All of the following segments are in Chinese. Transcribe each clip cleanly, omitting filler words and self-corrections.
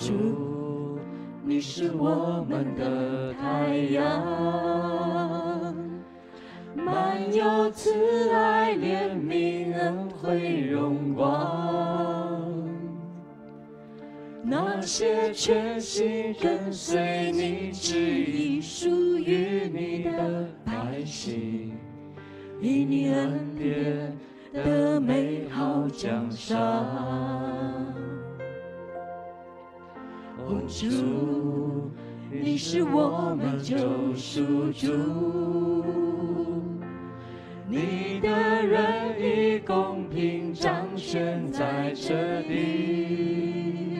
主，你是我们的太阳，满有慈爱、怜悯、恩惠、荣光。那些全心跟随你旨意、属于你的百姓，以你恩典的美好奖赏。主，你是我们救赎主，你的仁义公平掌权在这里，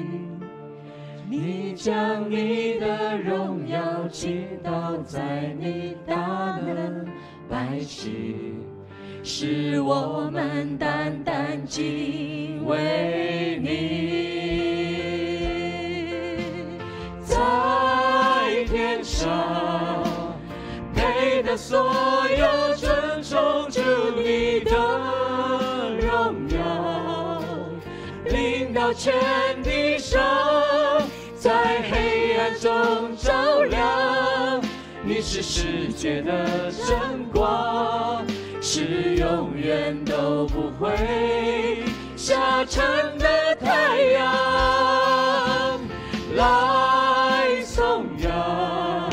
你将你的荣耀倾倒在你大能百姓，使我们单单敬畏你。在天上配得所有尊崇主你的荣耀，领导全地上，在黑暗中照亮。你是世界的真光，是永远都不会下沉的太阳。来颂扬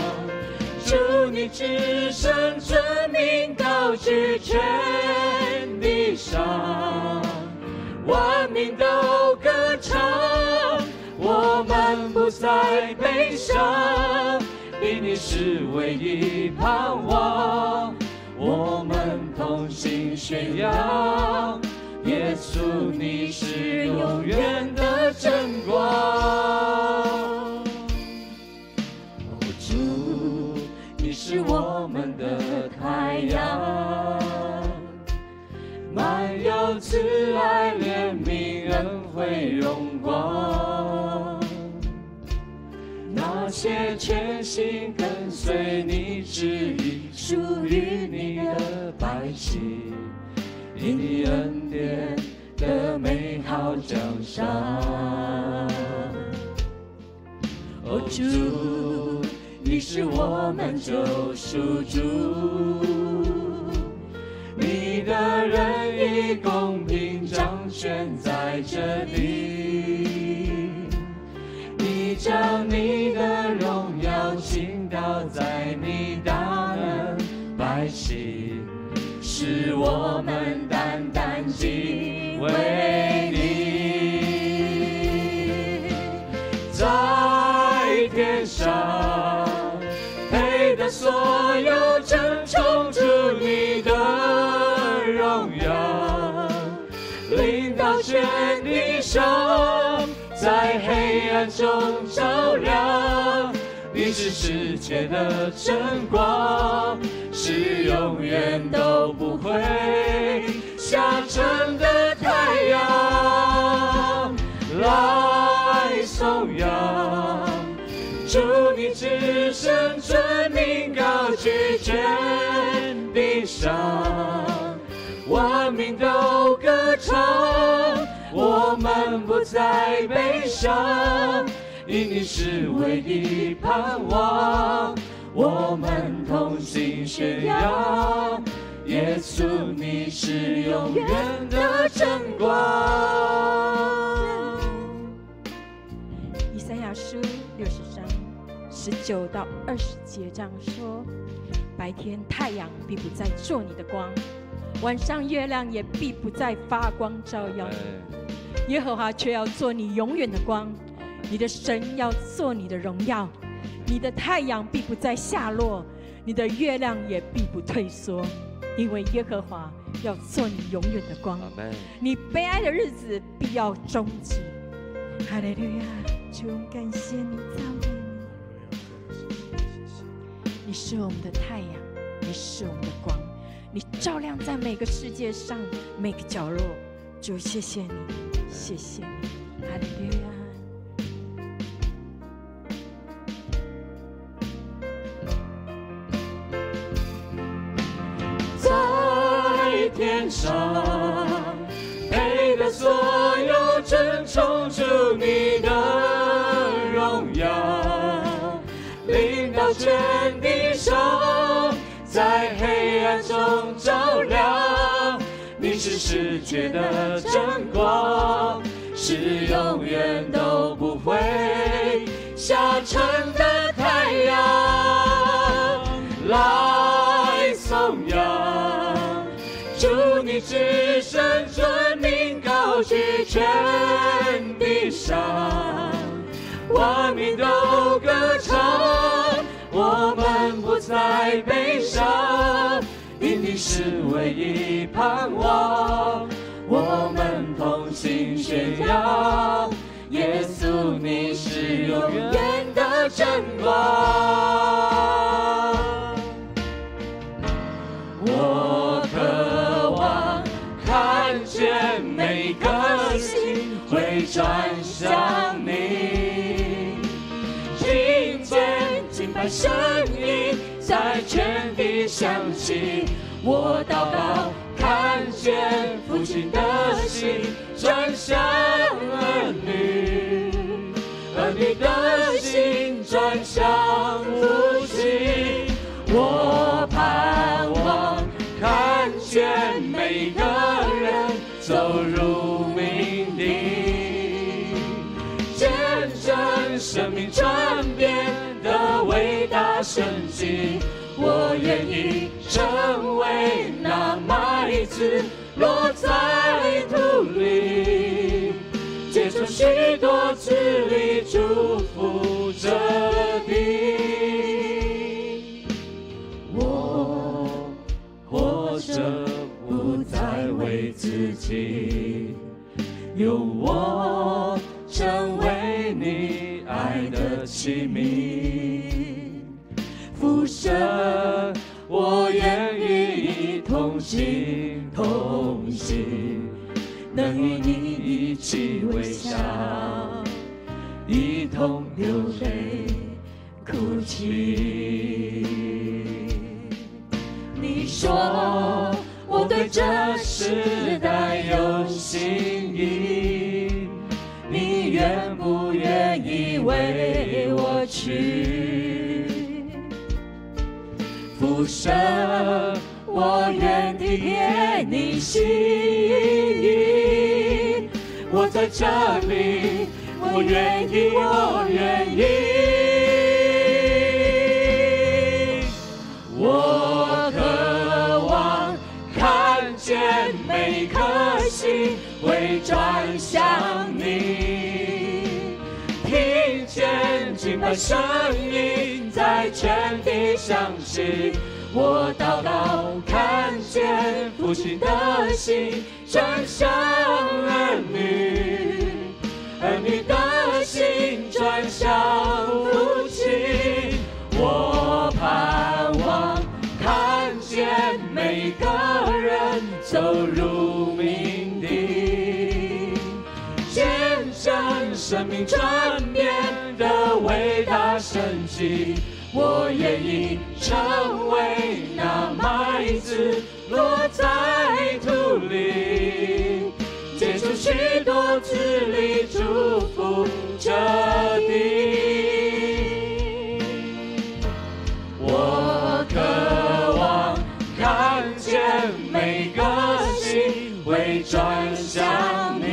主你至圣尊名高举全地上，万民都歌唱，我们不再悲伤，因你是唯一盼望，我们同心宣扬，耶稣你是永远的真光。主，你是我们的太阳，满有慈爱、怜悯、恩惠、荣光。那些全心跟随你旨意、属于你的百姓，以你恩典的美好奖赏。主，你是我们救赎主，你的仁义公平掌权在这里，你将你的荣耀倾倒在你大能百姓，使我们单单敬畏你。在天上配得所有尊崇主你的荣耀，领导全地上，在黑暗中照亮。你是世界的真光，是永远都不会下沉的太阳。来颂扬主你至圣尊名高举全地上，万民都歌唱，我们不再悲伤，因你是唯一盼望，我们同心宣扬，耶稣你是永远的真光。以赛亚书60章19到20节这样说：白天太阳必不再做你的光，晚上月亮也必不再发光照耀你，耶和华却要做你永远的光，你的神要做你的荣耀。你的太阳必不再下落，你的月亮也必不退缩，因为耶和华要做你永远的光，你悲哀的日子必要终止。哈利路亚！主，感谢你，赞美你。你是我们的太阳，你是我们的光，你照亮在每个世界上每个角落。主，谢谢你，谢谢你，哈利路亚。在天上配得所有尊崇主你的全地上，在黑暗中照亮。你是世界的真光，是永远都不会下沉的太阳。来颂扬，祝你至圣尊名高举全地上，万民都歌唱，我们不再悲伤，因你是唯一盼望，我们同心宣扬，耶稣你是永远的真光。我渴望看见每个心会转向你，听见敬拜声音在全地响起。我祷告，看见父亲的心转向儿女，儿女的心转向父亲。我盼望看见每个人走入命地，见证生命转变的伟大神迹。我愿意成为那麦子落在土里，结出许多子粒，祝福这地。我活着不再为自己，用我成为你爱的器皿。父神，我愿意同心同行，能与你一起微笑，一同流泪哭泣。你说我对这时代有心意，你愿不愿意为我去？父神，我愿体贴你心意，我在这里，我愿意，我愿意。我渴望看见每颗心会转向你，听见敬拜声音在全地响起。我祷告，看见父亲的心转向儿女，儿女的心转向父亲。我盼望看见每个人走入命地，见证生命转变的伟大神迹。我愿意成为那麦子落在土里，结出许多子粒，祝福这地。我渴望看见每个心会转向你，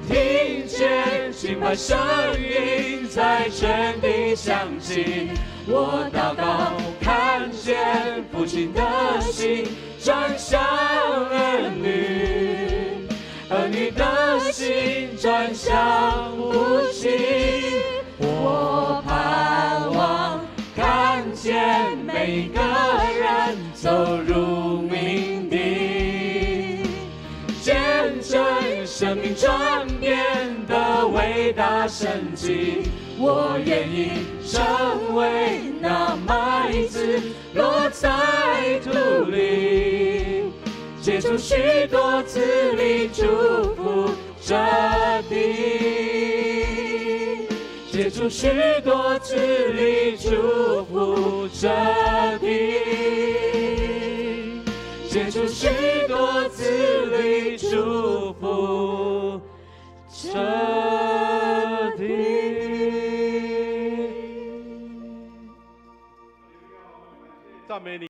听见敬拜声音在全地响起。我祷告，看见父亲的心转向儿女，儿女的心转向父亲。我盼望看见每个人走入命地，见证生命转变的伟大神迹。我愿意成为那麦子落在土里，结出许多子粒，祝福这地，结出许多子粒，祝福这地，结出许多子粒，祝福这地。赞美你。